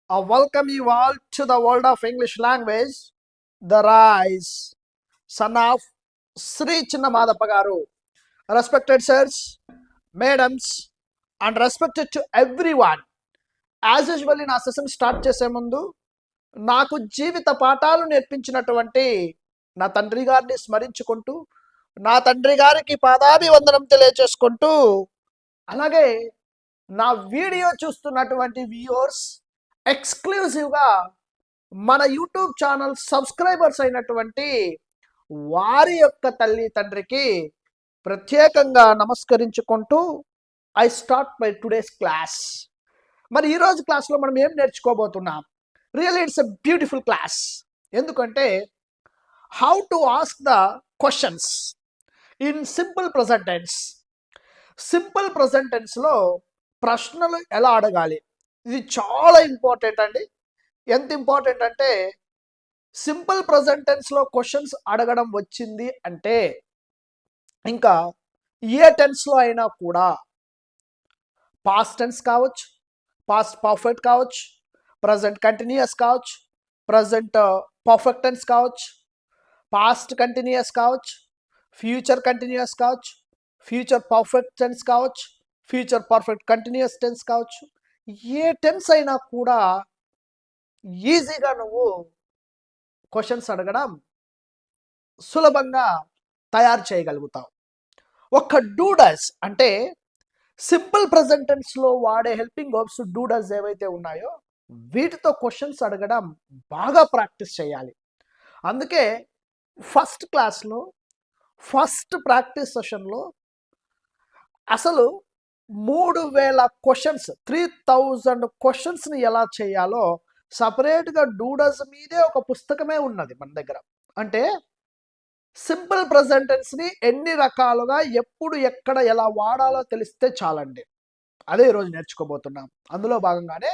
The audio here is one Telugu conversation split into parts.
I welcome you all to the world of English language, the rise, son of Sri Chinnamada Garu. Respected sirs, madams, and respected to everyone. As usually నా సెషన్ స్టార్ట్ చేసే ముందు నాకు జీవిత పాఠాలు నేర్పించినటువంటి నా తండ్రి గారిని స్మరించుకుంటూ నా తండ్రి గారికి పాదాభివందనం తెలియచేసుకుంటూ అలాగే నా వీడియో చూస్తున్నటువంటి వ్యూవర్స్ ఎక్స్క్లూజివ్గా మన యూట్యూబ్ ఛానల్ సబ్స్క్రైబర్స్ అయినటువంటి వారి యొక్క తల్లి తండ్రికి ప్రత్యేకంగా నమస్కరించుకుంటూ I start my today's class. మరి ఈరోజు క్లాస్లో మనం ఏం నేర్చుకోబోతున్నాం? Really it's a beautiful class. ఎందుకంటే how to ask the questions in simple present tense. Simple present టెన్స్లో ప్రశ్నలు ఎలా అడగాలి, ఇది చాలా ఇంపార్టెంట్ అండి. ఎంత ఇంపార్టెంట్ అంటే సింపుల్ ప్రెజెంట్ టెన్స్లో క్వశ్చన్స్ అడగడం వచ్చింది అంటే ఇంకా ఏ టెన్స్లో అయినా కూడా పాస్ట్ టెన్స్ కావచ్చు, పాస్ట్ పర్ఫెక్ట్ కావచ్చు, ప్రజెంట్ కంటిన్యూస్ కావచ్చు, ప్రజెంట్ పర్ఫెక్ట్ టెన్స్ కావచ్చు, పాస్ట్ కంటిన్యూస్ కావచ్చు, ఫ్యూచర్ కంటిన్యూస్ కావచ్చు, ఫ్యూచర్ పర్ఫెక్ట్ టెన్స్ కావచ్చు, ఫ్యూచర్ పర్ఫెక్ట్ కంటిన్యూస్ టెన్స్ కావచ్చు. ఏ టెన్స్ అయినా కూడా ఈజీగా నువ్వు క్వశ్చన్స్ అడగడం సులభంగా తయారు చేయగలుగుతావు. ఒక డూడస్ అంటే సింపుల్ ప్రెజెంట్ టెన్స్లో వాడే హెల్పింగ్ వర్బ్స్ డూడస్ ఏవైతే ఉన్నాయో వీటితో క్వశ్చన్స్ అడగడం బాగా ప్రాక్టీస్ చేయాలి. అందుకే ఫస్ట్ క్లాస్లో ఫస్ట్ ప్రాక్టీస్ సెషన్లో అసలు 3000 క్వశ్చన్స్ 3000 క్వశ్చన్స్ని ఎలా చేయాలో సపరేట్గా డూడస్ మీదే ఒక పుస్తకమే ఉన్నది మన దగ్గర. అంటే సింపుల్ ప్రెజెంట్ టెన్స్ని ఎన్ని రకాలుగా ఎప్పుడు ఎక్కడ ఎలా వాడాలో తెలిస్తే చాలండి. అదే ఈరోజు నేర్చుకోబోతున్నాం. అందులో భాగంగానే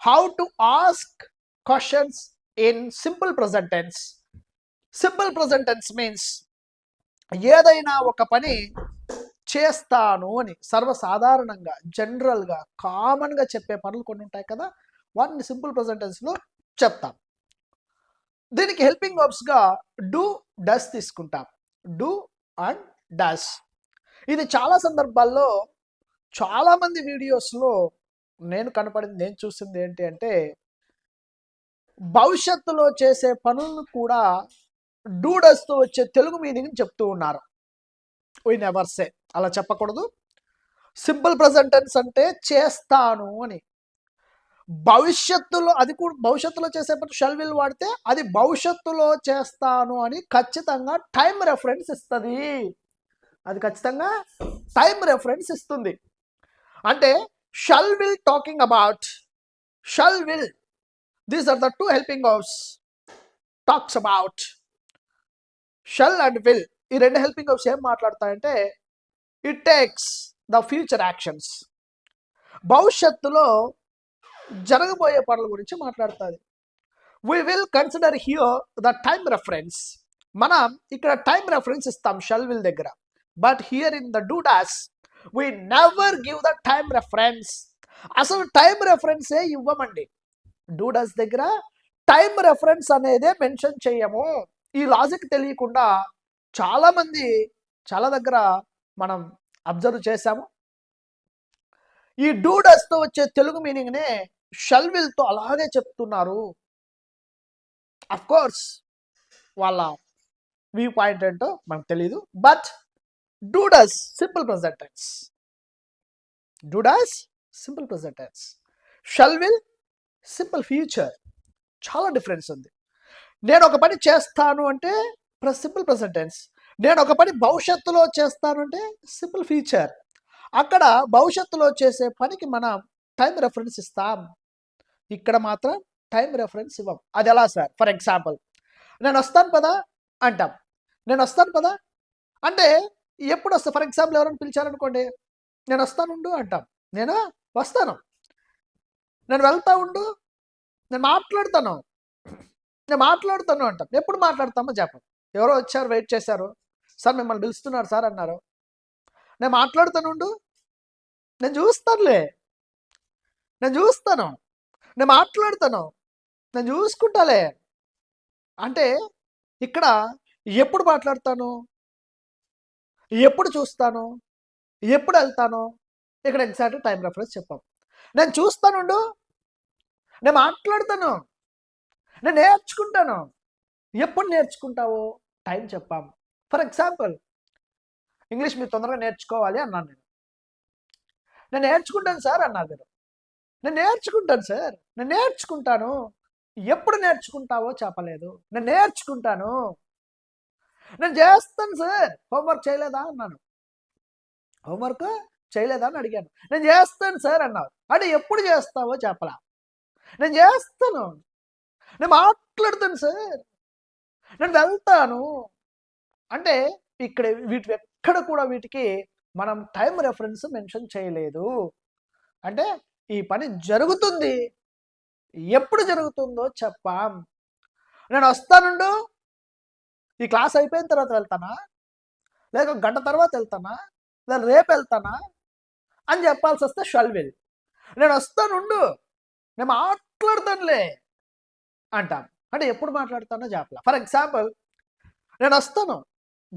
how to ask questions in simple present tense. Simple present tense means ఏదైనా ఒక పని చేస్తాను అని సర్వసాధారణంగా జనరల్గా కామన్గా చెప్పే పనులు కొన్ని ఉంటాయి కదా, వాటిని సింపుల్ ప్రెజెంట్ టెన్స్లో చెప్తాం. దీనికి హెల్పింగ్ వర్బ్స్గా డూ డస్ తీసుకుంటాం. Do and does. ఇది చాలా సందర్భాల్లో చాలామంది వీడియోస్లో నేను కనపడింది, నేను చూసింది ఏంటి అంటే భవిష్యత్తులో చేసే పనులను కూడా డూ డస్తో వచ్చే తెలుగు మీనింగ్ చెప్తూ ఉన్నారు. వీ నెవర్ సే, అలా చెప్పకూడదు. సింపుల్ ప్రెజెంట్ టెన్స్ అంటే చేస్తాను అని. భవిష్యత్తులో, అది కూడా భవిష్యత్తులో చేసేటప్పుడు షల్ విల్ వాడితే అది భవిష్యత్తులో చేస్తాను అని ఖచ్చితంగా టైం రెఫరెన్స్ ఇస్తుంది. అది ఖచ్చితంగా టైం రెఫరెన్స్ ఇస్తుంది. అంటే shall will talking about, shall will, these are the two helping verbs. Talks about, shall and will, ఈ రెండు హెల్పింగ్ వర్బ్స్ ఏం మాట్లాడతాయంటే it takes the future actions. భవిష్యత్తులో జరగబోయే పనుల గురించి మాట్లాడుతుంది. We will consider here the time reference. మనం ఇక్కడ టైం రెఫరెన్స్ ఇస్తాం షల్ విల్ దగ్గర. But here in the do does we never give the time reference. అసలు టైం రెఫరెన్సే ఇవ్వమండి. డూడాస్ దగ్గర టైం రెఫరెన్స్ అనేదే మెన్షన్ చేయము. ఈ లాజిక్ తెలియకుండా చాలామంది చాలా దగ్గర మనం అబ్జర్వ్ చేశాము. ఈ డూడస్తో వచ్చే తెలుగు మీనింగ్నే షల్ విల్తో అలాగే చెప్తున్నారు. అఫ్ కోర్స్ వాళ్ళ వ్యూ పాయింట్ ఏంటో మనకు తెలియదు. But do does simple present tense, do does simple present tense, shall will simple future. చాలా డిఫరెన్స్ ఉంది. నేను ఒక పని చేస్తాను అంటే సింపుల్ ప్రెజెంట్ టెన్స్. నేను ఒక పని భవిష్యత్తులో చేస్తాను అంటే సింపుల్ ఫ్యూచర్. అక్కడ భవిష్యత్తులో చేసే పనికి మనం టైం రెఫరెన్స్ ఇస్తాం, ఇక్కడ మాత్రం టైం రెఫరెన్స్ ఇవ్వం. అది ఎలా సార్? ఫర్ ఎగ్జాంపుల్, నేను వస్తాను పదా అంటాం. నేను వస్తాను పదా అంటే ఎప్పుడు వస్తా? ఫర్ ఎగ్జాంపుల్ ఎవరైనా పిలిచారనుకోండి, నేను వస్తాను ఉండు అంటాం. నేను వస్తాను, నేను వెళ్తా ఉండు, నేను మాట్లాడుతాను అంటాం. ఎప్పుడు మాట్లాడతామో చెప్పం. ఎవరో వచ్చారు, వెయిట్ చేశారు, సార్ మిమ్మల్ని పిలుస్తున్నారు సార్ అన్నారు, నేను మాట్లాడుతాను ఉండు, నేను చూస్తానులే, నేను చూస్తాను, నేను మాట్లాడతాను, నేను చూసుకుంటాలే. అంటే ఇక్కడ ఎప్పుడు మాట్లాడతాను, ఎప్పుడు చూస్తాను, ఎప్పుడు వెళ్తాను, ఇక్కడ ఎగ్జాక్ట్ టైం రెఫరెన్స్ చెప్పాం. నేను చూస్తానుండు, నేను మాట్లాడతాను, నేను నేర్చుకుంటాను. ఎప్పుడు నేర్చుకుంటావు, టైం చెప్పాం. ఫర్ ఎగ్జాంపుల్, ఇంగ్లీష్ మీరు తొందరగా నేర్చుకోవాలి అన్నాను. నేను నేర్చుకుంటాను సార్ అన్నారు మీరు. నేను నేర్చుకుంటాను సార్, నేను నేర్చుకుంటాను. ఎప్పుడు నేర్చుకుంటావో చెప్పలేదు. నేను నేర్చుకుంటాను. నేను చేస్తాను సార్. హోంవర్క్ చేయలేదా అన్నాను. హోంవర్క్ చేయలేదా అని అడిగాను. నేను చేస్తాను సార్ అన్నావు. అంటే ఎప్పుడు చేస్తావో చెప్పలా. నేను చేస్తాను, నేను మాట్లాడతాను సార్, నేను వెళ్తాను. అంటే ఇక్కడ వీటి ఎక్కడ కూడా వీటికి మనం టైం రెఫరెన్స్ మెన్షన్ చేయలేదు. అంటే ఈ పని జరుగుతుంది, ఎప్పుడు జరుగుతుందో చెప్పాం. నేను వస్తానుండు, ఈ క్లాస్ అయిపోయిన తర్వాత వెళ్తానా, లేక గంట తర్వాత వెళ్తానా, లేదా రేపు వెళ్తానా అని చెప్పాల్సి వస్తే షల్ విల్. నేను వస్తానుండు, నేను మాట్లాడతానులే అంటాం. అంటే ఎప్పుడు మాట్లాడతానో చెప్పలా. ఫర్ ఎగ్జాంపుల్, నేను వస్తాను,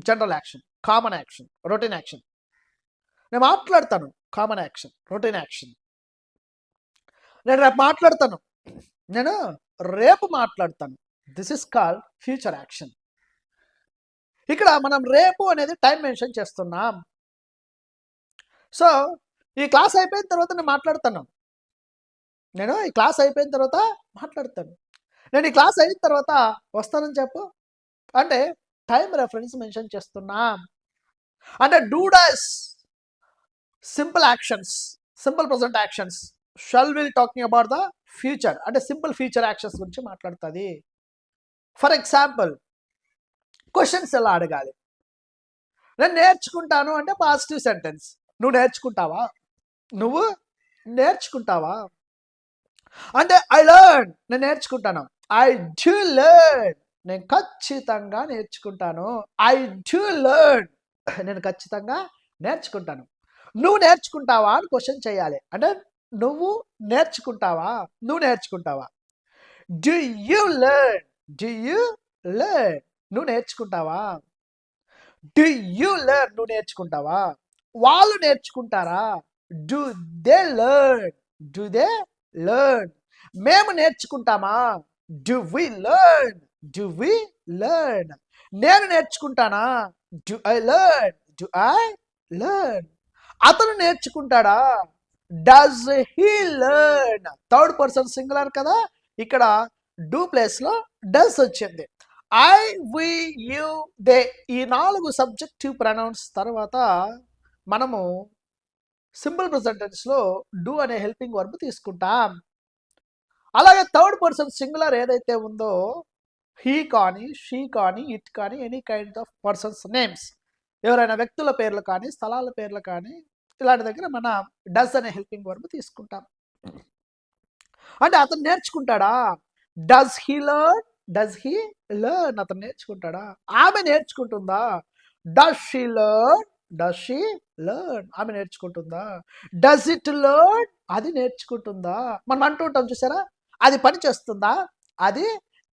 general action, common action, routine action. నేను మాట్లాడతాను, కామన్ యాక్షన్, రొటీన్ యాక్షన్. నేను రేపు మాట్లాడతాను, నేను రేపు మాట్లాడతాను. This is called future action. ఇక్కడ మనం రేపు అనేది టైం మెన్షన్ చేస్తున్నాం. సో ఈ క్లాస్ అయిపోయిన తర్వాత నేను మాట్లాడతాను, నేను ఈ క్లాస్ అయిపోయిన తర్వాత మాట్లాడతాను. నేను ఈ క్లాస్ అయిన తర్వాత వస్తానని చెప్పు. అంటే టైం రెఫరెన్స్ మెన్షన్ చేస్తున్నాం. అంటే do does simple actions, simple present actions. Shall will talking about the future, అంటే సింపుల్ ఫ్యూచర్ యాక్షన్స్ గురించి మాట్లాడుతుంది. ఫర్ ఎగ్జాంపుల్, క్వశ్చన్స్ ఎలా అడగాలి. నేను నేర్చుకుంటాను అంటే పాజిటివ్ సెంటెన్స్. నువ్వు నేర్చుకుంటావా, నువ్వు నేర్చుకుంటావా. అంటే ఐ లెర్న్, నేను నేర్చుకుంటాను. ఐ డు లెర్న్, నేను ఖచ్చితంగా నేర్చుకుంటాను. ఐ డు లెర్న్, నేను ఖచ్చితంగా నేర్చుకుంటాను. నువ్వు నేర్చుకుంటావా అని క్వశ్చన్ చేయాలి. అంటే నువ్వు నేర్చుకుంటావా, నువ్వు నేర్చుకుంటావా. Do you learn, do you learn, నువ్వు నేర్చుకుంటావా. డు యు లెర్న్, నువ్వు నేర్చుకుంటావా. వాళ్ళు నేర్చుకుంటారా, do they learn, do they learn. మేము నేర్చుకుంటామా, do we learn, do we learn. నేను నేర్చుకుంటానా, do I learn, do I learn. అతను నేర్చుకుంటాడా, does he learn. Third person singular కదా, ఇక్కడ డూ ప్లేస్ లో డస్ వచ్చింది. ఐ, వి, యు, దే, ఈ 4 సబ్జెక్టివ్ ప్రొనౌన్స్ తర్వాత మనము సింపుల్ ప్రెజెంట్ టెన్స్ లో డూ అనే హెల్పింగ్ వర్బ్ తీసుకుంటాం. అలాగే థర్డ్ పర్సన్ సింగులర్ ఏదైతే ఉందో, హీ కానీ, షీ కానీ, ఇట్ కానీ, any kind of persons names, ఎవరైనా వ్యక్తుల పేర్లు కానీ, స్థలాల పేర్లు కానీ, ఇలాంటి దగ్గర మన డస్ అనే హెల్పింగ్ వర్బ్ తీసుకుంటాం. అంటే అతను నేర్చుకుంటాడా, does he learn, does he learn, అతను నేర్చుకుంటాడా. ఆమె నేర్చుకుంటుందా, does she learn, does she learn, ఆమె నేర్చుకుంటుందా. డస్ ఇట్ లెర్న్, అది నేర్చుకుంటుందా. మనం అంటూ ఉంటాం చూసారా, అది పని చేస్తుందా, అది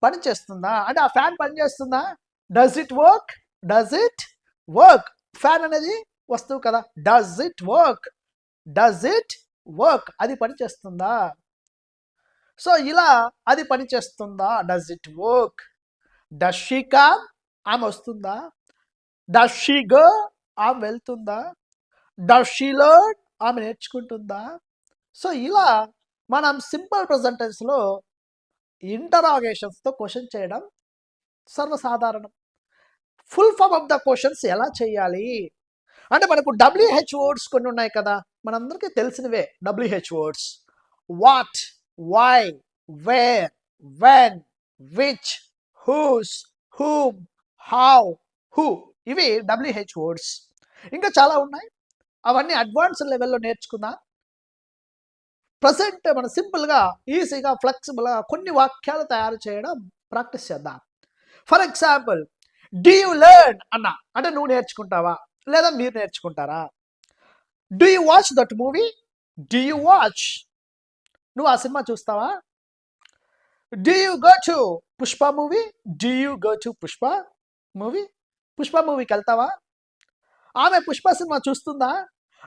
పని చేస్తుందా. అంటే ఆ ఫ్యాన్ పని చేస్తుందా, does it work, does it work. Fan అనేది వస్తువు కదా, does it work, does it work, అది పని చేస్తుందా. సో ఇలా అది పని చేస్తుందా, does it work. Does she come, ఆమె వస్తుందా. డస్ షీ గో, ఆమె వెళ్తుందా. డస్ షీ లెర్న్, ఆమె నేర్చుకుంటుందా. సో ఇలా మనం సింపుల్ ప్రెజెంట్ టెన్స్ లో ఇంటరాగేషన్స్తో క్వశ్చన్ చేయడం సర్వసాధారణం. Full form of the questions ఎలా చేయాలి అంటే, మనకు WH వర్డ్స్ కొన్ని ఉన్నాయి కదా, మనందరికీ తెలిసినవే WH words. What, why, where, when, which, whose, whom, how, who, ఇవి WH వర్డ్స్. ఇంకా చాలా ఉన్నాయి, అవన్నీ అడ్వాన్స్ లెవెల్లో నేర్చుకుందాం. ప్రజెంట్ మనం సింపుల్గా, ఈజీగా, ఫ్లెక్సిబుల్గా కొన్ని వాక్యాలు తయారు చేయడం ప్రాక్టీస్ చేద్దాం. For example, do you learn అన్నా అంటే నువ్వు నేర్చుకుంటావా లేదా మీరు నేర్చుకుంటారా. Do you watch that movie, do you watch, నువ్వు ఆ సినిమా చూస్తావా, Do you go to Pushpa movie? Do you go to Pushpa movie? Pushpa మూవీకి వెళ్తావా? ఆమె పుష్ప సినిమా చూస్తుందా?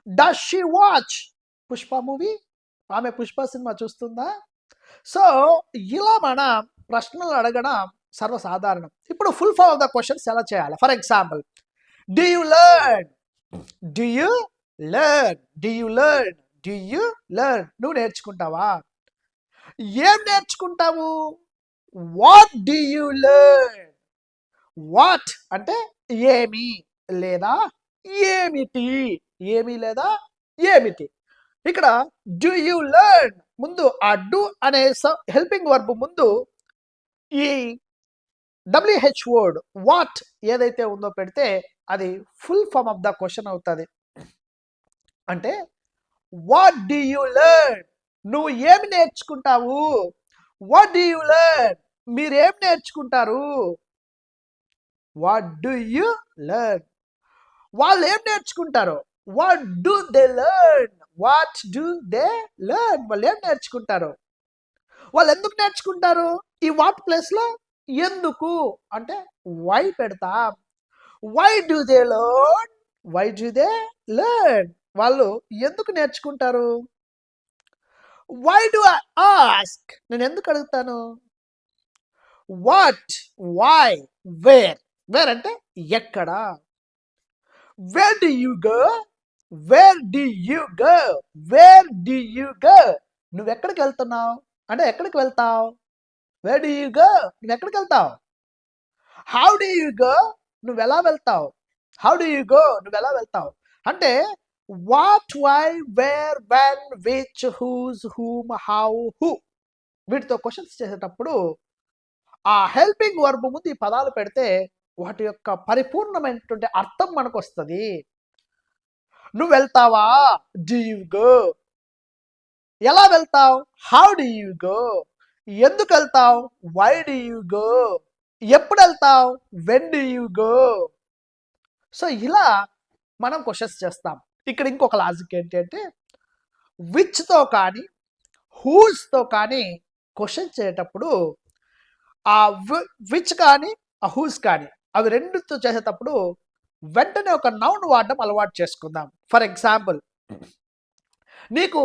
Does she watch Pushpa movie? ఆమె పుష్ప సినిమా చూస్తుందా? సో ఇలా మనం ప్రశ్నలు అడగడం సర్వసాధారణం. ఇప్పుడు full form of the questions ఎలా చేయాలి? For example, do you learn? Do you learn? Do you learn? Do you learn? నువ్వు నేర్చుకుంటావా? ఏం నేర్చుకుంటావు? What do you learn? What అంటే ఏమి లేదా ఏమిటి, ఏమి లేదా ఏమిటి. ఇక్కడ డూ యూ లెర్న్ ముందు ఆ డూ అనే హెల్పింగ్ వర్బ్ ముందు ఈ WH వర్డ్ వాట్ ఏదైతే ఉందో పెడితే అది full form of the question అవుతుంది. అంటే వాట్ డూ యూ లెర్న్? నువ్వు ఏమి నేర్చుకుంటావు? What do you learn? మీరేం నేర్చుకుంటారు? What do you learn? వాళ్ళు ఏం నేర్చుకుంటారు? What do they learn? What do they learn? వాళ్ళు ఏం నేర్చుకుంటారు? వాళ్ళు ఎందుకు నేర్చుకుంటారు? ఈ వాట్ ప్లేస్లో ఎందుకు అంటే వై పెడతాం. Why do they learn? Why do they learn? వాళ్ళు ఎందుకు నేర్చుకుంటారు? Why do I ask? నేను ఎందుకు అడుగుతాను? What, why, where. వేర్ అంటే ఎక్కడ. Where do you go? Where do you go? Where do you go? నువ్వు ఎక్కడికి వెళ్తున్నావు అంటే ఎక్కడికి వెళ్తావు? Where do you go? నువ్వు ఎక్కడికి వెళ్తావు? How do you go? నువ్వు ఎలా వెళ్తావు? How do you go? నువ్వు ఎలా వెళ్తావు అంటే what, why, where, when, which, whose, whom, how, who. వీటితో క్వశ్చన్స్ చేసేటప్పుడు ఆ హెల్పింగ్ వర్బ్ ముందు ఈ పదాలు పెడితే వాటి యొక్క పరిపూర్ణమైనటువంటి అర్థం మనకు వస్తుంది. నువ్వు వెళ్తావా? Do you go? ఎలా వెళ్తావు? How do you go? ఎందుకు వెళ్తావు? Why do you go? ఎప్పుడు వెళ్తావు? When do you go? So ఇలా మనం క్వశ్చన్స్ చేస్తాం. ఇక్కడ ఇంకొక లాజిక్ ఏంటి అంటే విచ్తో కానీ హూస్తో కానీ క్వశ్చన్ చేసేటప్పుడు ఆ విచ్ కానీ ఆ హూస్ కానీ అవి రెండుతో చేసేటప్పుడు వెంటనే ఒక నౌన్ వాడడం అలవాటు చేసుకుందాం. ఫర్ ఎగ్జాంపుల్, నీకు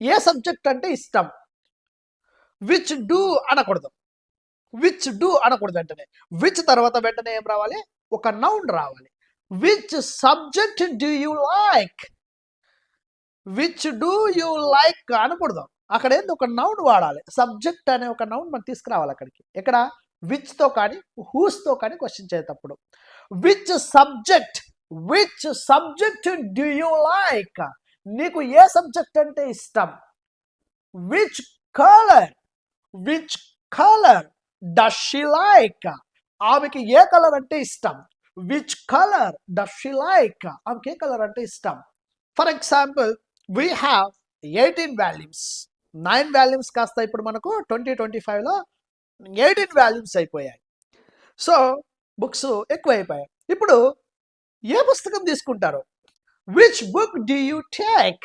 ఏ సబ్జెక్ట్ అంటే ఇష్టం? విచ్ డూ అనకూడదు. విచ్ డూ అనకూడదు. వెంటనే విచ్ తర్వాత వెంటనే ఏం రావాలి? ఒక నౌన్ రావాలి. Which subject do you like? Which do you like అనకూడదు. అక్కడ ఏంది? ఒక నౌన్ వాడాలి. సబ్జెక్ట్ అనే ఒక నౌన్ మనం తీసుకురావాలి అక్కడికి. ఇక్కడ విచ్తో కానీ హూస్తో కానీ క్వశ్చన్ చేసేటప్పుడు which subject do you like? నీకు ఏ సబ్జెక్ట్ అంటే ఇష్టం? Which colour does she like? ఆమెకి ఏ కలర్ అంటే ఇష్టం? Which colour does she like? ఆమెకి ఏ కలర్ అంటే ఇష్టం? For example, we have 18 volumes. 9 volumes కాస్త ఇప్పుడు మనకు 2025లో 18 వాల్యూమ్స్ అయిపోయాయి. సో బుక్స్ ఎక్కువ అయిపోయాయి. ఇప్పుడు ఏ పుస్తకం తీసుకుంటారు? Which book do you take?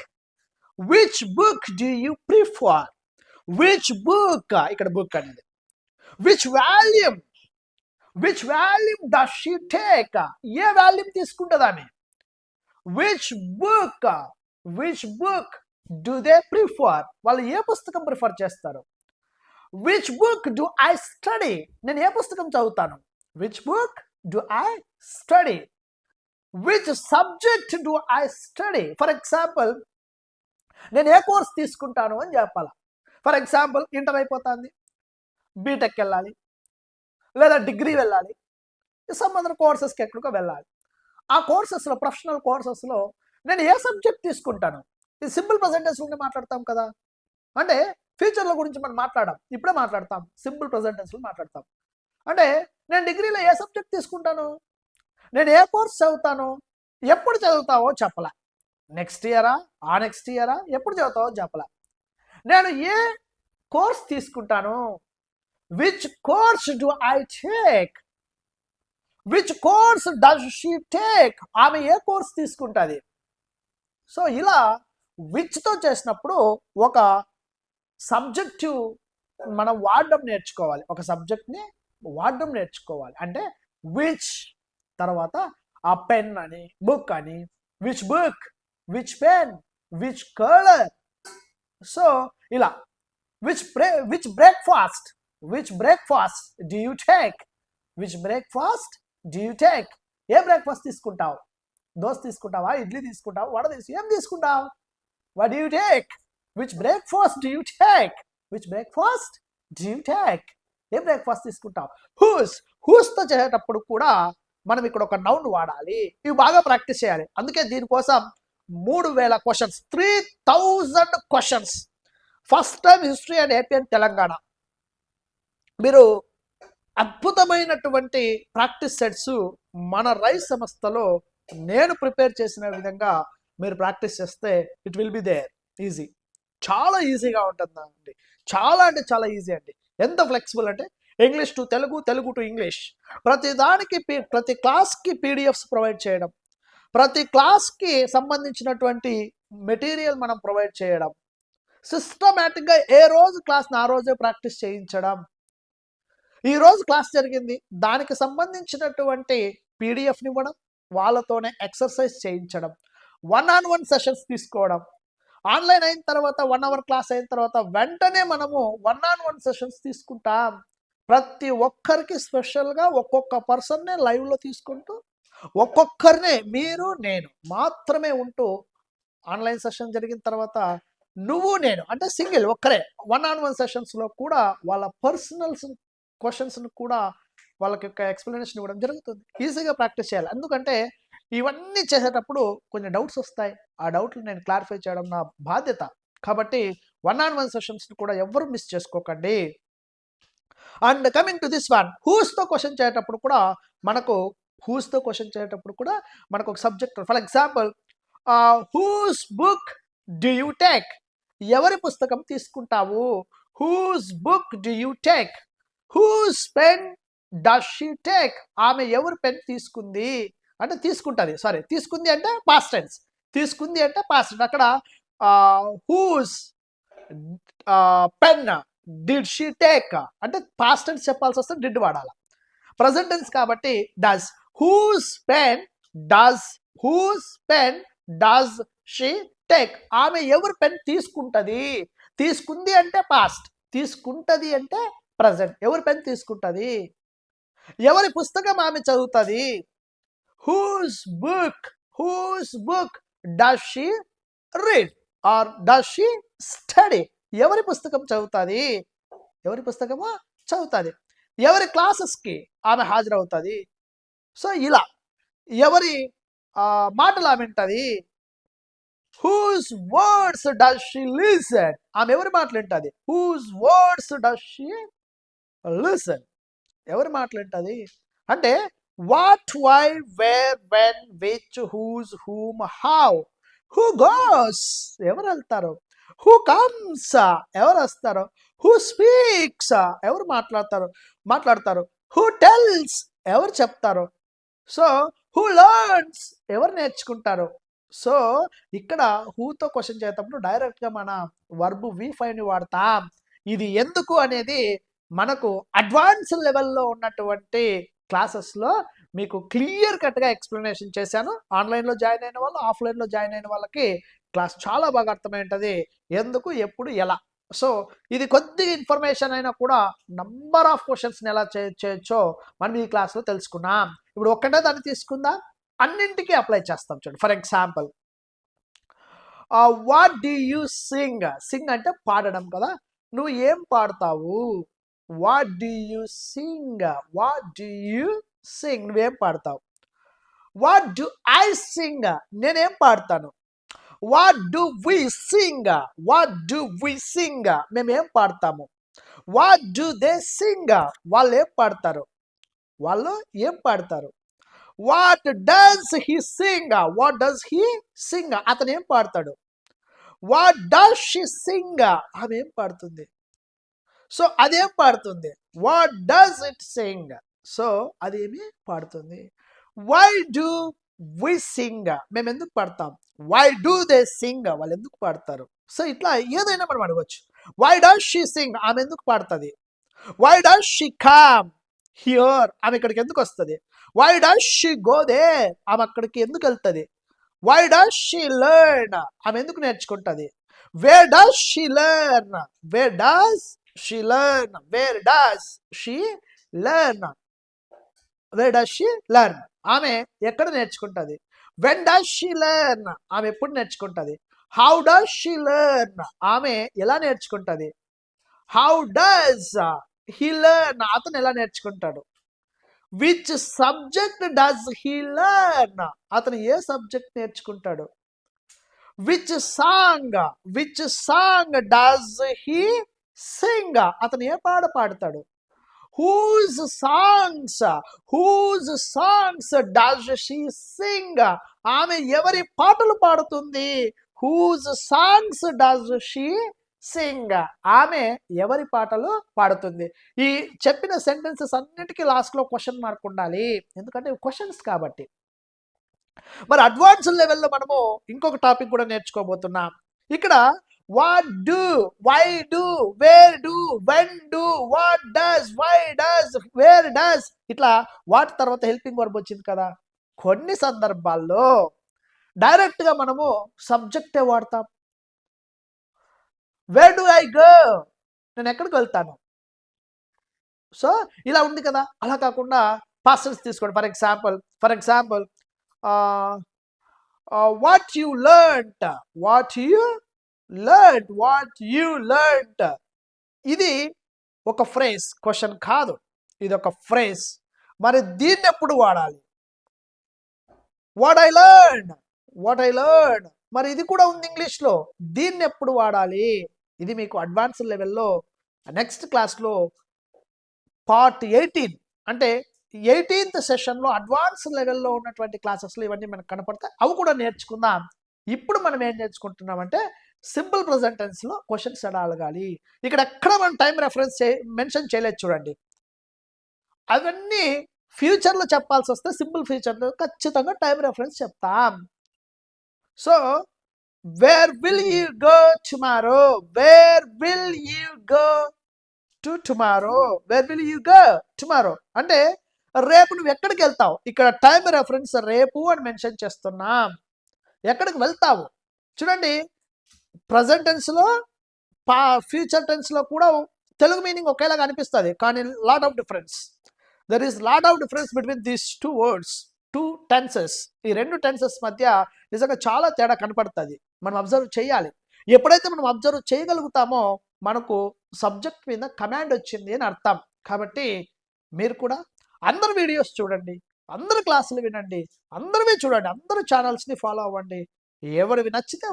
Which book do you prefer? Which book, ఇక్కడ బుక్ అనేది. Which volume does she take? A volume తీసుకుంటుంది ఆమె? Which book do they prefer? వాళ్ళు ఏ పుస్తకం ప్రిఫర్ చేస్తారు? Which book do I study? నేను ఏ పుస్తకం చదువుతాను? Which book do I study? Which subject do I study? For example, నేను ఏ కోర్స్ తీసుకుంటాను అని చెప్పాలా. ఫర్ ఎగ్జాంపుల్, ఇంటర్ అయిపోతుంది, బీటెక్ వెళ్ళాలి లేదా డిగ్రీ వెళ్ళాలి, సంబంధించిన కోర్సెస్కి ఎక్కడికో వెళ్ళాలి. ఆ కోర్సెస్లో, ప్రొఫెషనల్ కోర్సెస్లో నేను ఏ సబ్జెక్ట్ తీసుకుంటాను? ఇది సింపుల్ ప్రెజెంట్ టెన్స్ నుండి మాట్లాడతాం కదా. అంటే ఫ్యూచర్ల గురించి మనం మాట్లాడాం, ఇప్పుడే మాట్లాడతాం, సింపుల్ ప్రెజెంట్ టెన్స్లో మాట్లాడతాం. అంటే నేను డిగ్రీలో ఏ సబ్జెక్ట్ తీసుకుంటాను? నేను ఏ కోర్స్ చదువుతాను? ఎప్పుడు చదువుతావో చెప్పలా. నెక్స్ట్ ఇయరా, ఆ నెక్స్ట్ ఇయరా, ఎప్పుడు చదువుతావో చెప్పలా. నేను ఏ కోర్స్ తీసుకుంటాను? Which course do I take? Which course does she take? ఆమె ఏ కోర్స్ తీసుకుంటుంది? సో ఇలా విచ్తో చేసినప్పుడు ఒక సబ్జెక్టివ్ మనం వాడడం నేర్చుకోవాలి. ఒక సబ్జెక్ట్ని వాడడం నేర్చుకోవాలి. అంటే విచ్ తర్వాత ఆ పెన్ అని, బుక్ అని, which book, which pen, which colour. So ఇలా which breakfast, which breakfast do you take, which breakfast do you take. ఏ బ్రేక్ఫాస్ట్ తీసుకుంటావు? దోశ తీసుకుంటావా, ఇడ్లీ తీసుకుంటావా, వడ ఏం తీసుకుంటావు? What do you take? Which breakfast do you take, which breakfast do you take. ఏ బ్రేక్ఫాస్ట్ తీసుకుంటావు? హూస్తో చేసేటప్పుడు కూడా మనం ఇక్కడ ఒక నౌన్ వాడాలి. ఇవి బాగా ప్రాక్టీస్ చేయాలి. అందుకే దీనికోసం 3000 questions, 3000 questions. First time history and AP and Telangana. మీరు అద్భుతమైనటువంటి ప్రాక్టీస్ సెట్స్ మన రైస్ సంస్థలో నేను ప్రిపేర్ చేసిన విధంగా మీరు ప్రాక్టీస్ చేస్తే it will be there easy. చాలా ఈజీగా ఉంటుందండి. చాలా అంటే చాలా ఈజీ అండి. ఎంత ఫ్లెక్సిబుల్ అంటే English to Telugu, Telugu to English. ప్రతి క్లాస్కి పీడిఎఫ్స్ ప్రొవైడ్ చేయడం, ప్రతి క్లాస్కి సంబంధించినటువంటి మెటీరియల్ మనం ప్రొవైడ్ చేయడం, సిస్టమేటిక్గా ఏ రోజు క్లాస్ని ఆ రోజే ప్రాక్టీస్ చేయించడం. ఈ రోజు క్లాస్ జరిగింది, దానికి సంబంధించినటువంటి పీడిఎఫ్ని ఇవ్వడం, వాళ్ళతోనే ఎక్సర్సైజ్ చేయించడం, 1-on-1 సెషన్స్ తీసుకోవడం. ఆన్లైన్ అయిన తర్వాత 1 hour క్లాస్ అయిన తర్వాత వెంటనే మనము 1-on-1 సెషన్స్ తీసుకుంటాం. ప్రతి ఒక్కరికి స్పెషల్గా ఒక్కొక్క పర్సన్నే లైవ్లో తీసుకుంటూ, ఒక్కొక్కరినే మీరు నేను మాత్రమే ఉంటూ, ఆన్లైన్ సెషన్ జరిగిన తర్వాత నువ్వు నేను అంటే సింగిల్ ఒక్కరే 1-on-1 సెషన్స్లో కూడా వాళ్ళ పర్సనల్స్ క్వశ్చన్స్ని కూడా వాళ్ళకి యొక్క ఎక్స్ప్లెనేషన్ ఇవ్వడం జరుగుతుంది. ఈజీగా ప్రాక్టీస్ చేయాలి. ఎందుకంటే ఇవన్నీ చేసేటప్పుడు కొన్ని డౌట్స్ వస్తాయి. ఆ డౌట్లు నేను క్లారిఫై చేయడం నా బాధ్యత. కాబట్టి 1-on-1 సెషన్స్ని కూడా ఎవరు మిస్ చేసుకోకండి. And coming to this one, హూస్తో క్వశ్చన్ చేసేటప్పుడు కూడా మనకు ఒక subject. For example, whose book do you take? ఎవరి పుస్తకం తీసుకుంటావు? Whose book do you take? Whose pen does she take? ఆమె ఎవరు పెన్ తీసుకుంది అంటే తీసుకుంటుంది. తీసుకుంది అంటే పాస్ట్ టెన్స్. అక్కడ whose pen did she take అంటే పాస్ట్ టెన్స్ చెప్పాల్సి వస్తే డిడ్ వాడాలి. ప్రజెంట్ టెన్స్ కాబట్టి does. Whose pen does she take? ఆమె ఎవరు పెన్ తీసుకుంటది? తీసుకుంది అంటే పాస్ట్, తీసుకుంటది అంటే ప్రజెంట్. ఎవరు పెన్ తీసుకుంటది? ఎవరి పుస్తకం ఆమె చదువుతుంది? Whose book does she read or does she study? ఎవరి పుస్తకం చదువుతుంది? ఎవరి క్లాసెస్కి ఆమె హాజరవుతుంది? సో ఇలా ఎవరి మాటలు ఆమె వింటది? Whose words does she listen? ఆమె ఎవరి మాటలు వింటది? Whose words does she listen? ఎవరి మాటలు వింటది? అంటే what, why, where, when, which, whose, whom, how. Who goes? ఎవరు వెళ్తారు? Who comes? ఎవరు వస్తారు? Who speaks? ఎవరు మాట్లాడతారు? Who tells? ఎవరు చెప్తారు? So who learns? ఎవరు నేర్చుకుంటారు? సో ఇక్కడ హూతో క్వశ్చన్ చేసేటప్పుడు డైరెక్ట్గా మన వర్బ్ V5ని వాడతాం. ఇది ఎందుకు అనేది మనకు అడ్వాన్స్ లెవెల్లో ఉన్నటువంటి క్లాసెస్లో మీకు క్లియర్ కట్గా ఎక్స్ప్లెనేషన్ చేశాను. ఆన్లైన్లో జాయిన్ అయిన వాళ్ళు, ఆఫ్లైన్లో జాయిన్ అయిన వాళ్ళకి క్లాస్ చాలా బాగా అర్థమై ఉంటుంది, ఎందుకు, ఎప్పుడు, ఎలా. సో ఇది కొద్దిగా ఇన్ఫర్మేషన్ అయినా కూడా నంబర్ ఆఫ్ క్వశ్చన్స్ని ఎలా చేయొచ్చో మనం ఈ క్లాస్లో తెలుసుకున్నాం. ఇప్పుడు ఒక్కటే దాన్ని తీసుకుందాం, అన్నింటికీ అప్లై చేస్తాం. చూడండి, for example, what do you sing? Sing అంటే పాడడం కదా. నువ్వు ఏం పాడతావు? What do you sing? నువ్వేం పాడతావు? What do I sing? నేనేం పాడతాను? What do we sing? మేమేం పాడతాము? What do they sing? వాళ్ళు ఏం పాడతారు? What does he sing? అతను ఏం పాడతాడు? What does she sing? So ఏం పాడుతుంది? సో అదేం పాడుతుంది? What does it sing? So అదేమి పాడుతుంది. Why do we Singh? మేము ఎందుకు పాడతాం? Why do they sing? వాళ్ళు ఎందుకు పాడతారు? సో ఇట్లా ఏదైనా మనం అడగవచ్చు. వై డస్ షీ సింగ్, ఆమె ఎందుకు పాడుతుంది? Why does she come here, ఆమె ఇక్కడికి ఎందుకు వస్తుంది? Why does she go there, ఆమె అక్కడికి ఎందుకు వెళ్తుంది? వై డస్ షీ లెర్న్, ఆమె ఎందుకు నేర్చుకుంటుంది? Where does she learn, where does she learn, where does she learn, where does she learn, ఆమె ఎక్కడ నేర్చుకుంటుంది? వెన్ డస్ షీ లెర్న్, ఆమె ఎప్పుడు నేర్చుకుంటుంది? హౌ డస్ షీ లెర్న్, ఆమె ఎలా నేర్చుకుంటుంది? హౌ డస్ హీ లెర్న్, అతను ఎలా నేర్చుకుంటాడు? Which subject does he learn, అతను ఏ సబ్జెక్ట్ నేర్చుకుంటాడు? Which song does he sing, అతను ఏ పాట పాడతాడు? Whose songs does she sing, ఆమె ఎవరి పాటలు పాడుతుంది? Whose songs does she sing, ఆమె ఎవరి పాటలు పాడుతుంది? ఈ చెప్పిన సెంటెన్సెస్ అన్నిటికీ లాస్ట్లో క్వశ్చన్ మార్క్ ఉండాలి, ఎందుకంటే క్వశ్చన్స్ కాబట్టి. మరి అడ్వాన్స్ లెవెల్లో మనము ఇంకొక టాపిక్ కూడా నేర్చుకోబోతున్నాం. ఇక్కడ what do, why do, where do, when do, what does, why does, where does, ఇట్లా వాటి తర్వాత హెల్పింగ్ వర్బ్ వచ్చింది కదా. కొన్ని సందర్భాల్లో డైరెక్ట్గా మనము సబ్జెక్టే వాడతాం. వేర్ డు ఐ గో, నేను ఎక్కడికి వెళ్తాను. సో ఇలా ఉంది కదా. అలా కాకుండా పాస్టర్స్ తీసుకోండి. For example what you learned, ఇది ఒక ఫ్రేజ్, క్వశ్చన్ కాదు, ఇది ఒక ఫ్రేజ్. మరి దీన్ని ఎప్పుడు వాడాలి? వాట్ ఐ లెర్న్, మరి ఇది కూడా ఉంది ఇంగ్లీష్లో, దీన్ని ఎప్పుడు వాడాలి? ఇది మీకు అడ్వాన్స్ లెవెల్లో నెక్స్ట్ క్లాస్లో పార్ట్ 18 అంటే 18th సెషన్లో అడ్వాన్స్ లెవెల్లో ఉన్నటువంటి క్లాసెస్లో ఇవన్నీ మనకు కనపడతాయి. అవి కూడా నేర్చుకుందాం. ఇప్పుడు మనం ఏం నేర్చుకుంటున్నామంటే సింపుల్ ప్రెజెంట్ టెన్స్లో క్వశ్చన్స్ ఎలా అడగాలి. ఇక్కడ ఎక్కడ మనం టైం రెఫరెన్స్ మెన్షన్ చేయలేదు చూడండి. అవన్నీ ఫ్యూచర్లో చెప్పాల్సి వస్తే సింపుల్ ఫ్యూచర్లో ఖచ్చితంగా టైం రెఫరెన్స్ చెప్తాం. So where will you go tomorrow, where will you go to tomorrow, where will you go tomorrow అంటే రేపు నువ్వు ఎక్కడికి వెళ్తావు. ఇక్కడ టైం రెఫరెన్స్ రేపు అని మెన్షన్ చేస్తున్నాం. ఎక్కడికి వెళ్తావు చూడండి. ప్రజెంట్ టెన్స్లో ఫ్యూచర్ టెన్స్లో కూడా తెలుగు మీనింగ్ ఒకేలాగా అనిపిస్తుంది, కానీ lot of difference. There is lot of difference between these two words, two tenses. ఈ రెండు టెన్సెస్ మధ్య నిజంగా చాలా తేడా కనపడుతుంది. మనం అబ్జర్వ్ చేయాలి. ఎప్పుడైతే మనం అబ్జర్వ్ చేయగలుగుతామో మనకు సబ్జెక్ట్ మీద కమాండ్ వచ్చింది అని అర్థం. కాబట్టి మీరు కూడా అందరు వీడియోస్ చూడండి, అందరు క్లాసులు వినండి, అందరివి చూడండి, అందరు ఛానల్స్ని ఫాలో అవ్వండి. ఎవరివి నచ్చితే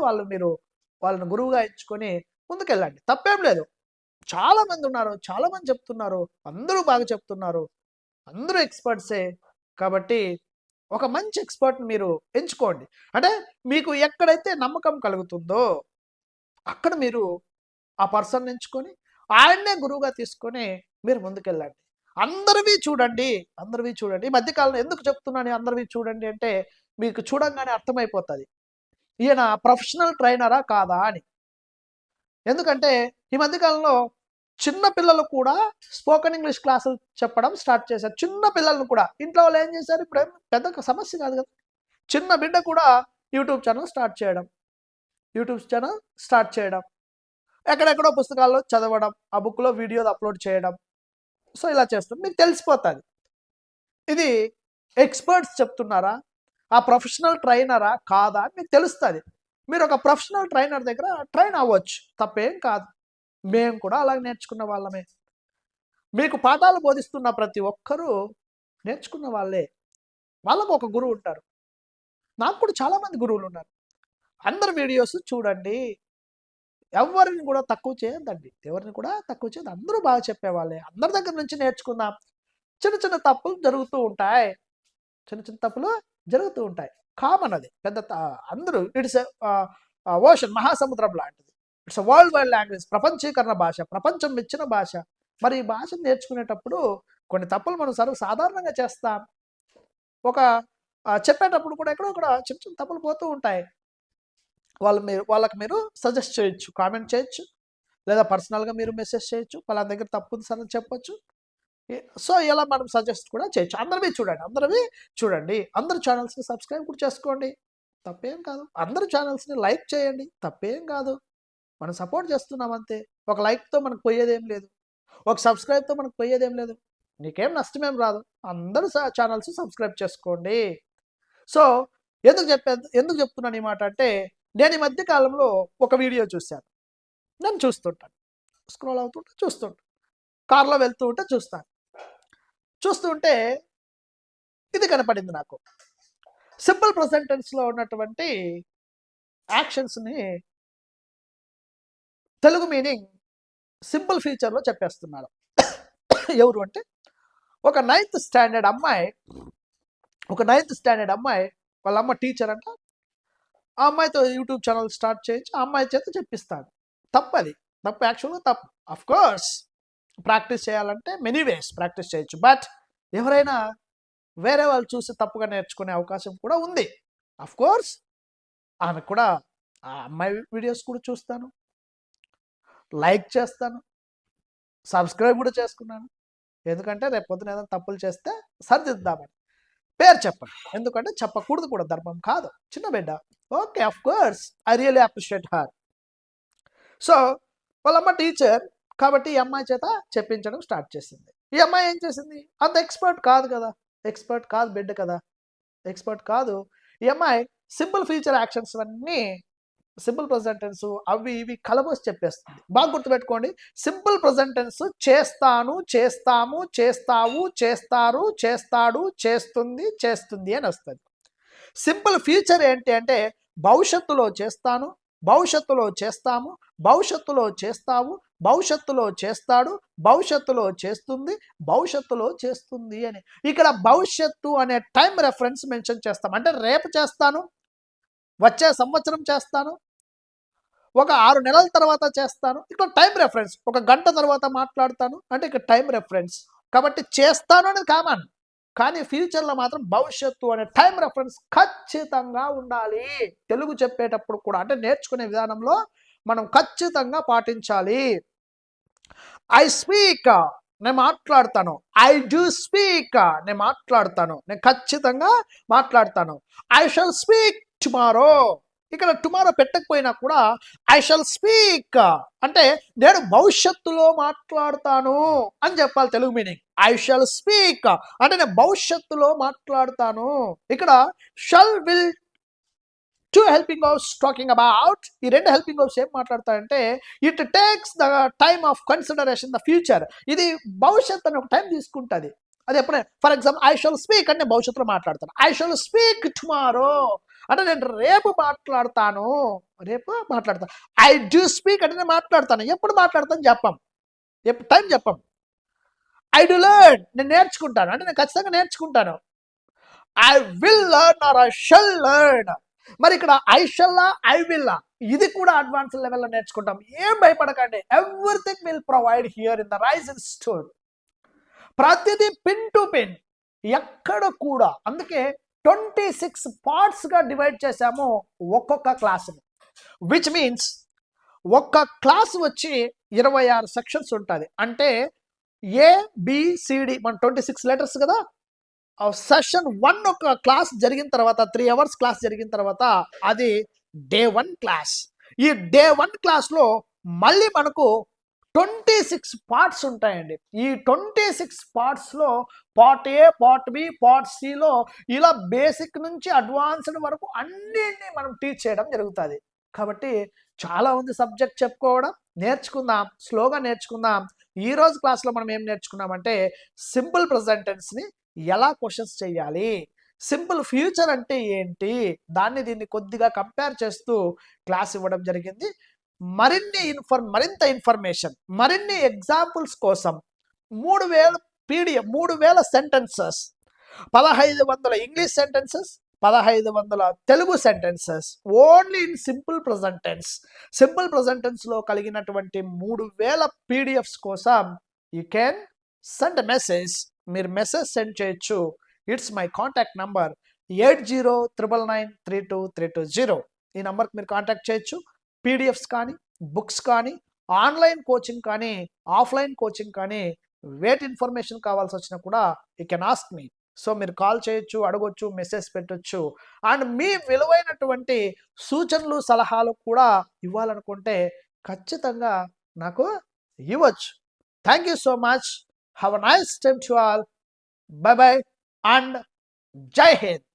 వాళ్ళని గురువుగా ఎంచుకొని ముందుకెళ్ళండి. తప్పేం లేదు. చాలామంది ఉన్నారు, చాలామంది చెప్తున్నారు, అందరూ బాగా చెప్తున్నారు, అందరూ ఎక్స్పర్ట్సే. కాబట్టి ఒక మంచి ఎక్స్పర్ట్ని మీరు ఎంచుకోండి. అంటే మీకు ఎక్కడైతే నమ్మకం కలుగుతుందో అక్కడ మీరు ఆ పర్సన్ ఎంచుకొని ఆయన్నే గురువుగా తీసుకొని మీరు ముందుకెళ్ళండి. అందరివి చూడండి. ఈ మధ్యకాలంలో ఎందుకు చెప్తున్నాను అందరివి చూడండి అంటే మీకు చూడంగానే అర్థమైపోతుంది ఈయన ప్రొఫెషనల్ ట్రైనరా కాదా అని. ఎందుకంటే ఈ మధ్యకాలంలో చిన్న పిల్లలు కూడా స్పోకెన్ ఇంగ్లీష్ క్లాసులు చెప్పడం స్టార్ట్ చేశారు. చిన్న పిల్లలను కూడా ఇంట్లో వాళ్ళు ఏం చేశారు, ఇప్పుడు ఏం పెద్ద సమస్య కాదు కదా. చిన్న బిడ్డ కూడా యూట్యూబ్ ఛానల్ స్టార్ట్ చేయడం, ఎక్కడెక్కడో పుస్తకాల్లో చదవడం, ఆ బుక్లో వీడియోలు అప్లోడ్ చేయడం. సో ఇలా చేస్తాం, మీకు తెలిసిపోతుంది ఇది ఎక్స్పర్ట్స్ చెప్తున్నారా, ఆ ప్రొఫెషనల్ ట్రైనరా కాదా అని మీకు తెలుస్తుంది. మీరు ఒక ప్రొఫెషనల్ ట్రైనర్ దగ్గర ట్రైన్ అవ్వచ్చు, తప్పేం కాదు. మేము కూడా అలాగే నేర్చుకున్న వాళ్ళమే. మీకు పాఠాలు బోధిస్తున్న ప్రతి ఒక్కరూ నేర్చుకున్న వాళ్ళే. వాళ్ళకు ఒక గురువు ఉంటారు. నాకు కూడా చాలామంది గురువులు ఉన్నారు. అందరు వీడియోస్ చూడండి, ఎవరిని కూడా తక్కువ చేయొద్దండి, అందరూ బాగా చెప్పేవాళ్ళే. అందరి దగ్గర నుంచి నేర్చుకుందాం. చిన్న చిన్న తప్పులు జరుగుతూ ఉంటాయి, కామన్. అది పెద్ద అందరూ ఇట్స్ ఓషన్, మహాసముద్రం లాంటిది. ఇట్స్ వరల్డ్ వైడ్ లాంగ్వేజ్, ప్రపంచీకరణ భాష, ప్రపంచం మెచ్చిన భాష. మరి ఈ భాషను నేర్చుకునేటప్పుడు కొన్ని తప్పులు మనం సాధారణంగా చేస్తాం. చెప్పేటప్పుడు కూడా ఎక్కడో కూడా చిన్న చిన్న తప్పులు పోతూ ఉంటాయి. వాళ్ళకి మీరు సజెస్ట్ చేయొచ్చు, కామెంట్ చేయొచ్చు, లేదా పర్సనల్గా మీరు మెసేజ్ చేయొచ్చు, పలానా దగ్గర తప్పు ఉంది సార్ అని చెప్పొచ్చు. సో ఇలా మనం సజెస్ట్ కూడా చేయొచ్చు. అందరివి చూడండి, అందరు ఛానల్స్ని సబ్స్క్రైబ్ కూడా చేసుకోండి, తప్పేం కాదు. అందరు ఛానల్స్ని లైక్ చేయండి, తప్పేం కాదు. మనం సపోర్ట్ చేస్తున్నాం అంతే. ఒక లైక్తో మనకు పోయేదేం లేదు, ఒక సబ్స్క్రైబ్తో మనకు పోయేదేం లేదు, నీకేం నష్టమేం రాదు. అందరూ ఛానల్స్ సబ్స్క్రైబ్ చేసుకోండి. సో ఎందుకు చెప్తున్నాను ఈ మాట అంటే, నేను ఈ మధ్య కాలంలో ఒక వీడియో చూశాను. నేను చూస్తుంటాను, స్క్రోల్ అవుతుంటే చూస్తుంటాను, కార్లో వెళ్తూ ఉంటే చూస్తుంటే ఇది కనపడింది నాకు. సింపుల్ ప్రెజెంట్ టెన్స్లో ఉన్నటువంటి యాక్షన్స్ని తెలుగు మీనింగ్ సింపుల్ ఫ్యూచర్లో చెప్పేస్తున్నాడు. ఎవరు అంటే ఒక నైన్త్ స్టాండర్డ్ అమ్మాయి వాళ్ళ అమ్మ టీచర్ అంట. ఆ అమ్మాయితో యూట్యూబ్ ఛానల్ స్టార్ట్ చేయించి ఆ అమ్మాయి చేత చెప్పిస్తాడు. తప్పు యాక్చువల్గా తప్పు. అఫ్ కోర్స్ ప్రాక్టీస్ చేయాలంటే మెనీ వేస్ ప్రాక్టీస్ చేయొచ్చు, బట్ ఎవరైనా వేరే వాళ్ళు చూసి తప్పుగా నేర్చుకునే అవకాశం కూడా ఉంది. అఫ్ కోర్స్ ఆమె కూడా ఆ అమ్మాయి వీడియోస్ కూడా చూస్తాను, లైక్ చేస్తాను, సబ్స్క్రైబ్ కూడా చేసుకున్నాను. ఎందుకంటే రేపు పొద్దున ఏదైనా తప్పులు చేస్తే సరిదిద్దామని. పేరు చెప్పండి, ఎందుకంటే చెప్పకూడదు కూడా, ధర్మం కాదు. చిన్న బిడ్డ, okay, of course I really appreciate her. So వాళ్ళమ్మ టీచర్ కాబట్టి ఈ అమ్మాయి చేత చెప్పించడం స్టార్ట్ చేసింది. ఈ అమ్మాయి ఏం చేసింది, అంత ఎక్స్పర్ట్ కాదు బిడ్డ కదా, ఎక్స్పర్ట్ కాదు. ఈ అమ్మాయి సింపుల్ ఫ్యూచర్ యాక్షన్స్ అన్నీ సింపుల్ ప్రెజెంట్ టెన్స్ అవి ఇవి కలబోసి చెప్పేస్తుంది. బాగా గుర్తుపెట్టుకోండి, సింపుల్ ప్రెజెంట్ టెన్స్ చేస్తాను, చేస్తాము, చేస్తావు, చేస్తారు, చేస్తాడు, చేస్తుంది అని వస్తుంది. సింపుల్ ఫ్యూచర్ ఏంటి అంటే భవిష్యత్తులో చేస్తాను, భవిష్యత్తులో చేస్తాము, భవిష్యత్తులో చేస్తావు, భవిష్యత్తులో చేస్తాడు, భవిష్యత్తులో చేస్తుంది అని. ఇక్కడ భవిష్యత్తు అనే టైం రెఫరెన్స్ మెన్షన్ చేస్తాం. అంటే రేపు చేస్తాను, వచ్చే సంవత్సరం చేస్తాను, ఒక 6 నెలల తర్వాత చేస్తాను, ఇక్కడ టైం రెఫరెన్స్. ఒక గంట తర్వాత మాట్లాడతాను అంటే ఇక్కడ టైం రెఫరెన్స్. కాబట్టి చేస్తాను అనేది కామన్, కానీ ఫ్యూచర్లో మాత్రం భవిష్యత్తు అనే టైం రెఫరెన్స్ ఖచ్చితంగా ఉండాలి. తెలుగు చెప్పేటప్పుడు కూడా, అంటే నేర్చుకునే విధానంలో మనం ఖచ్చితంగా పాటించాలి. ఐ స్పీక్, నేను మాట్లాడతాను. ఐ డూ స్పీక్, నేను మాట్లాడతాను, నేను ఖచ్చితంగా మాట్లాడతాను. ఐ షల్ స్పీక్ టుమారో, ఇక్కడ టుమారో పెట్టకపోయినా కూడా ఐ షల్ స్పీక్ అంటే నేను భవిష్యత్తులో మాట్లాడతాను అని చెప్పాలి తెలుగు మీనింగ్. ఐ షల్ స్పీక్ అంటే నేను భవిష్యత్తులో మాట్లాడతాను. ఇక్కడ shall, will, two helping verbs talking about. ఈ రెండు హెల్పింగ్ వర్బ్స్ ఏం మాట్లాడతాయంటే it takes the time of consideration the future. ఇది భవిష్యత్తు అని ఒక టైం తీసుకుంటుంది. అది ఎప్పుడైనా, for example I shall speak అంటే భవిష్యత్తులో మాట్లాడతాను. ఐ షల్ స్పీక్ టుమారో అంటే నేను రేపు మాట్లాడతాను. ఐ డూ స్పీక్ అంటే నేను మాట్లాడతాను. ఎప్పుడు మాట్లాడతాను చెప్పం, ఎప్పుడు టైం చెప్పం. ఐ డు లెర్న్, నేను నేర్చుకుంటాను అంటే నేను ఖచ్చితంగా నేర్చుకుంటాను. I will learn or I shall learn. మరి ఇక్కడ ఐ షల్లా ఐ విల్లా ఇది కూడా అడ్వాన్స్ లెవెల్లో నేర్చుకుంటాం. ఏం భయపడకండి, everything will provide here in the Rise Institute. ప్రతిదీ పిన్ టు పిన్, ఎక్కడ కూడా. అందుకే 26 పార్ట్స్గా డివైడ్ చేశాము ఒక్కొక్క క్లాస్ని, విచ్ మీన్స్ ఒక్క క్లాస్ వచ్చి 26 సెక్షన్స్ ఉంటుంది. అంటే ABCD మన 26 లెటర్స్ కదా. సెషన్ 1 ఒక క్లాస్ జరిగిన తర్వాత 3 hours క్లాస్ జరిగిన తర్వాత అది డే 1 క్లాస్. ఈ డే 1 క్లాస్లో మళ్ళీ మనకు 26 పార్ట్స్ ఉంటాయండి. ఈ 26 పార్ట్స్లో part A, part B, part సిలో ఇలా బేసిక్ నుంచి అడ్వాన్స్డ్ వరకు అన్నింటినీ మనం టీచ్ చేయడం జరుగుతుంది. కాబట్టి చాలా ఉంది సబ్జెక్ట్ చెప్పుకోవడం. నేర్చుకుందాం, స్లోగా నేర్చుకుందాం. ఈరోజు క్లాస్లో మనం ఏం నేర్చుకున్నామంటే సింపుల్ ప్రెజెంట్ టెన్స్ని ఎలా క్వశ్చన్స్ చేయాలి, సింపుల్ ఫ్యూచర్ అంటే ఏంటి, దీన్ని కొద్దిగా కంపేర్ చేస్తూ క్లాస్ ఇవ్వడం జరిగింది. మరింత ఇన్ఫర్మేషన్, మరిన్ని ఎగ్జాంపుల్స్ కోసం 3000 PDF, 3000 సెంటెన్సెస్, 1500 ఇంగ్లీష్ సెంటెన్సెస్, 1500 Telugu sentences only in simple present tense. Simple present టెన్స్లో కలిగినటువంటి 3000 PDFs కోసం యూ కెన్ సెండ్ మెసేజ్. మీరు మెసేజ్ సెండ్ చేయొచ్చు. It's my contact number 8099932320. ఈ నంబర్కి మీరు కాంటాక్ట్ చేయొచ్చు. PDFs కానీ, బుక్స్ కానీ, ఆన్లైన్ కోచింగ్ కానీ ఆఫ్లైన్ కోచింగ్ కానీ వేట్ ఇన్ఫర్మేషన్ కావాల్సి వచ్చినా కూడా you can ask me. So మీరు కాల్ చేయొచ్చు, అడగొచ్చు, మెసేజ్ పెట్టొచ్చు. అండ్ మీ విలువైనటువంటి సూచనలు సలహాలు కూడా ఇవ్వాలనుకుంటే ఖచ్చితంగా నాకు ఇవ్వచ్చు. Thank you so much. Have a nice time to all. By by and జై హింద్.